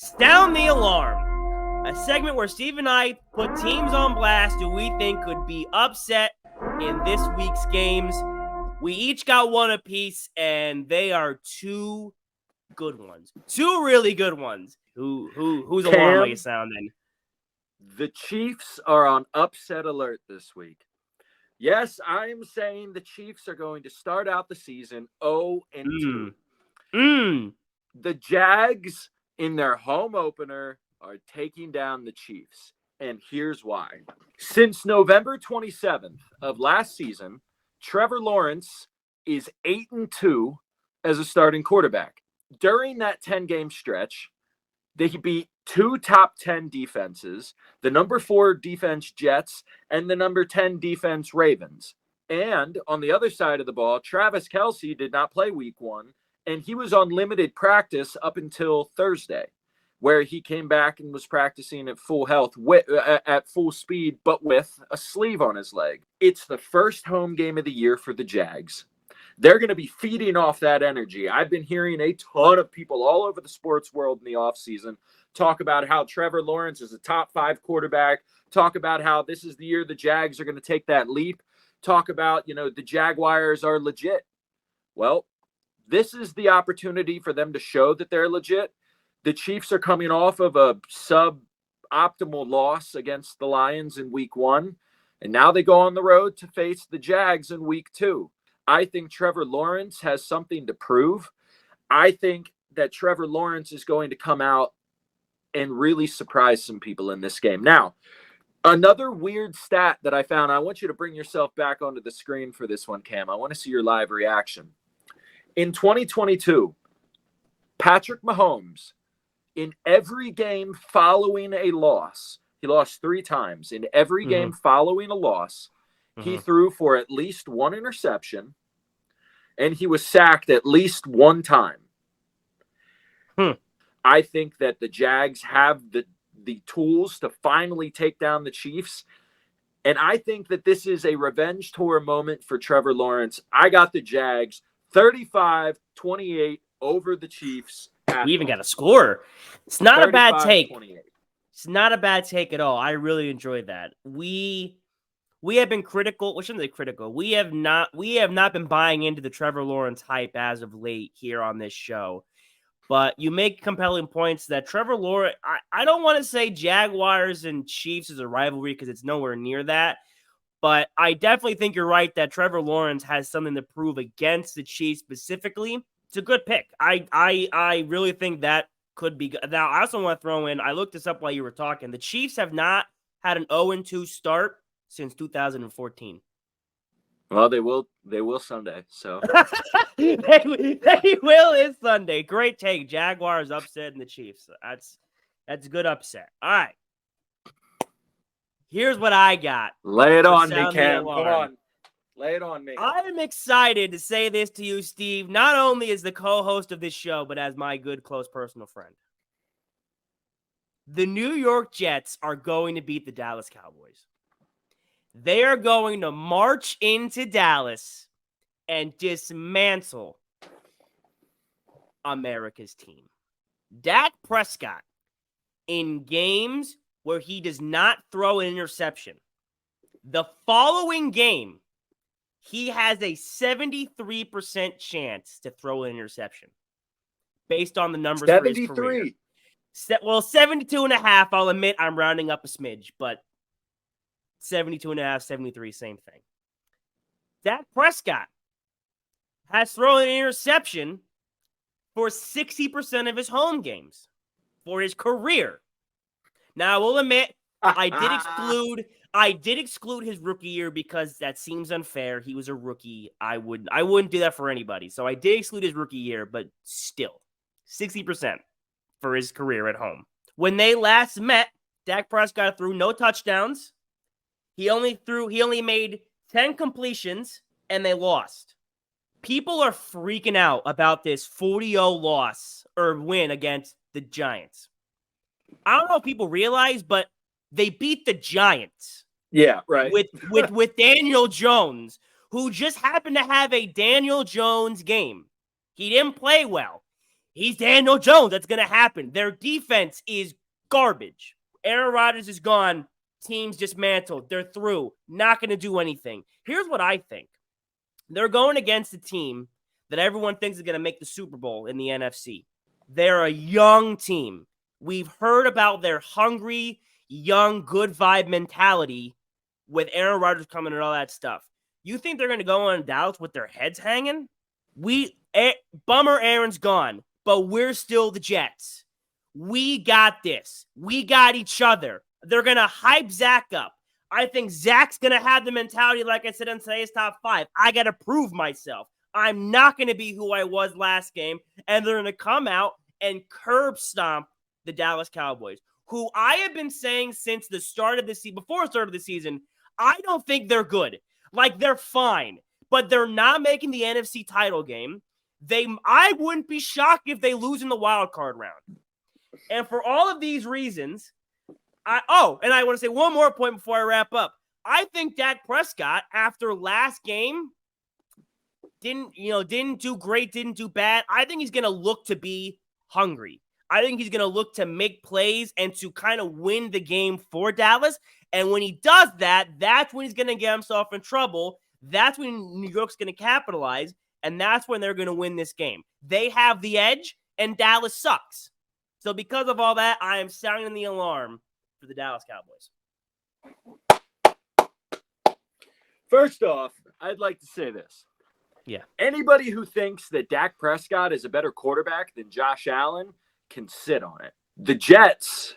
Sound the Alarm, a segment where Steve and I put teams on blast who we think could be upset in this week's games. We each got one apiece, and they are two good ones. Two really good ones. Whose alarm are you sounding? The Chiefs are on upset alert this week. Yes, I'm saying the Chiefs are going to start out the season 0-2. The Jags, in their home opener, are taking down the Chiefs. And here's why. Since November 27th of last season, Trevor Lawrence is 8-2 as a starting quarterback. During that 10-game stretch, they beat two top 10 defenses, the number 4 defense Jets and the number 10 defense Ravens. And on the other side of the ball, Travis Kelce did not play week 1, and he was on limited practice up until Thursday, where he came back and was practicing at full health, at full speed, but with a sleeve on his leg. It's the first home game of the year for the Jags. They're going to be feeding off that energy. I've been hearing a ton of people all over the sports world in the offseason talk about how Trevor Lawrence is a top 5 quarterback, talk about how this is the year the Jags are going to take that leap, talk about, the Jaguars are legit. Well, this is the opportunity for them to show that they're legit. The Chiefs are coming off of a suboptimal loss against the Lions in week 1, and now they go on the road to face the Jags in week 2. I think Trevor Lawrence has something to prove. I think that Trevor Lawrence is going to come out and really surprise some people in this game. Now, another weird stat that I found, I want you to bring yourself back onto the screen for this one, Cam. I want to see your live reaction. In 2022, Patrick Mahomes, in every game following a loss, he lost 3 times. In every game following a loss, he threw for at least 1 interception, and he was sacked at least 1 time. I think that the Jags have the tools to finally take down the Chiefs, and I think that this is a revenge tour moment for Trevor Lawrence. I got the Jags 35-28 over the Chiefs. We even got a score. It's not a bad take. It's not a bad take at all. I really enjoyed that. We have been critical. Well, shouldn't say critical. We have not been buying into the Trevor Lawrence hype as of late here on this show. But you make compelling points that Trevor Lawrence, I don't want to say Jaguars and Chiefs is a rivalry because it's nowhere near that. But I definitely think you're right that Trevor Lawrence has something to prove against the Chiefs specifically. It's a good pick. I really think that could be good. Now, I also want to throw in, I looked this up while you were talking. The Chiefs have not had an 0-2 start since 2014. Well, they will Sunday. So they will this Sunday. Great take. Jaguars upsetting the Chiefs. That's a good upset. All right. Here's what I got. Lay it on me, Cam. Come on. Lay it on me. I'm excited to say this to you, Steve, not only as the co-host of this show, but as my good, close personal friend. The New York Jets are going to beat the Dallas Cowboys. They are going to march into Dallas and dismantle America's team. Dak Prescott, in games where he does not throw an interception, the following game, he has a 73% chance to throw an interception based on the numbers 73. For his career. Well, 72.5, I'll admit I'm rounding up a smidge, but 72.5, 73, same thing. Dak Prescott has thrown an interception for 60% of his home games for his career. Now, I will admit, I did exclude his rookie year because that seems unfair. He was a rookie. I wouldn't do that for anybody. So I did exclude his rookie year, but still, 60% for his career at home. When they last met, Dak Prescott threw no touchdowns. He only made 10 completions, and they lost. People are freaking out about this 40-0 loss or win against the Giants. I don't know if people realize, but they beat the Giants. Yeah, right. With Daniel Jones, who just happened to have a Daniel Jones game. He didn't play well. He's Daniel Jones. That's going to happen. Their defense is garbage. Aaron Rodgers is gone. Team's dismantled. They're through. Not going to do anything. Here's what I think. They're going against a team that everyone thinks is going to make the Super Bowl in the NFC. They're a young team. We've heard about their hungry, young, good vibe mentality with Aaron Rodgers coming and all that stuff. You think they're going to go on Dallas with their heads hanging? Bummer Aaron's gone, but we're still the Jets. We got this. We got each other. They're going to hype Zach up. I think Zach's going to have the mentality, like I said in today's top 5. I got to prove myself. I'm not going to be who I was last game. And they're going to come out and curb stomp the Dallas Cowboys, who I have been saying since the start of the season, before the start of the season, I don't think they're good. Like, they're fine, but they're not making the NFC title game. I wouldn't be shocked if they lose in the wild card round. And for all of these reasons, and I want to say one more point before I wrap up. I think Dak Prescott, after last game, didn't do great, didn't do bad. I think he's going to look to be hungry. I think he's going to look to make plays and to kind of win the game for Dallas. And when he does that, that's when he's going to get himself in trouble. That's when New York's going to capitalize, and that's when they're going to win this game. They have the edge, and Dallas sucks. So because of all that, I am sounding the alarm for the Dallas Cowboys. First off, I'd like to say this. Yeah. Anybody who thinks that Dak Prescott is a better quarterback than Josh Allen can sit on it. The Jets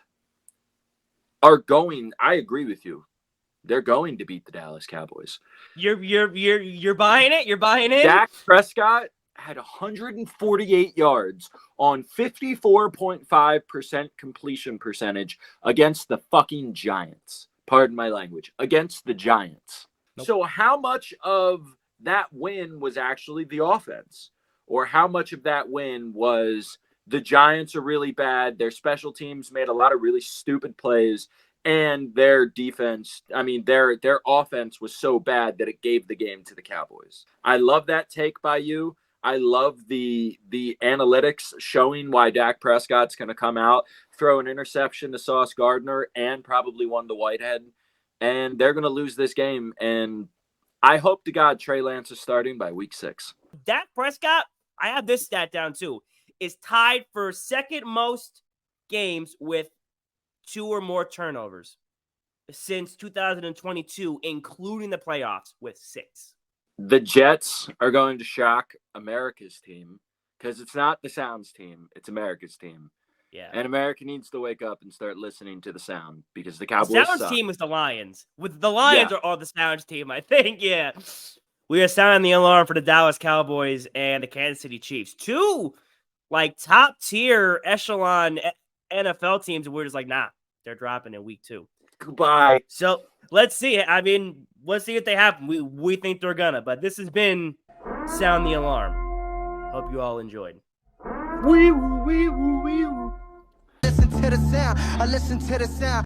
are going, I agree with you. They're going to beat the Dallas Cowboys. You're buying it? You're buying it? Dak Prescott had 148 yards on 54.5% completion percentage against the fucking Giants. Pardon my language. Against the Giants. Nope. So how much of that win was actually the offense? Or how much of that win was the Giants are really bad, their special teams made a lot of really stupid plays, and their defense, their offense was so bad that it gave the game to the Cowboys. I love that take by you. I love the analytics showing why Dak Prescott's going to come out, throw an interception to Sauce Gardner, and probably one to Whitehead. And they're going to lose this game. And I hope to God Trey Lance is starting by week 6. Dak Prescott, I have this stat down too, is tied for second most games with 2 or more turnovers since 2022, including the playoffs with 6. The Jets are going to shock America's team because it's not the Sound's team. It's America's team. Yeah. And America needs to wake up and start listening to the Sound because the Cowboys the Sound's suck. team is the Lions. With the Lions are all the Sound's team, I think. Yeah. We are sounding the alarm for the Dallas Cowboys and the Kansas City Chiefs. 2 top tier echelon NFL teams, and we're just like, nah, they're dropping in week 2. Goodbye. So let's see. Let's see if they happen. We think they're gonna, but this has been Sound the Alarm. Hope you all enjoyed. Listen to the sound. I listen to the sound.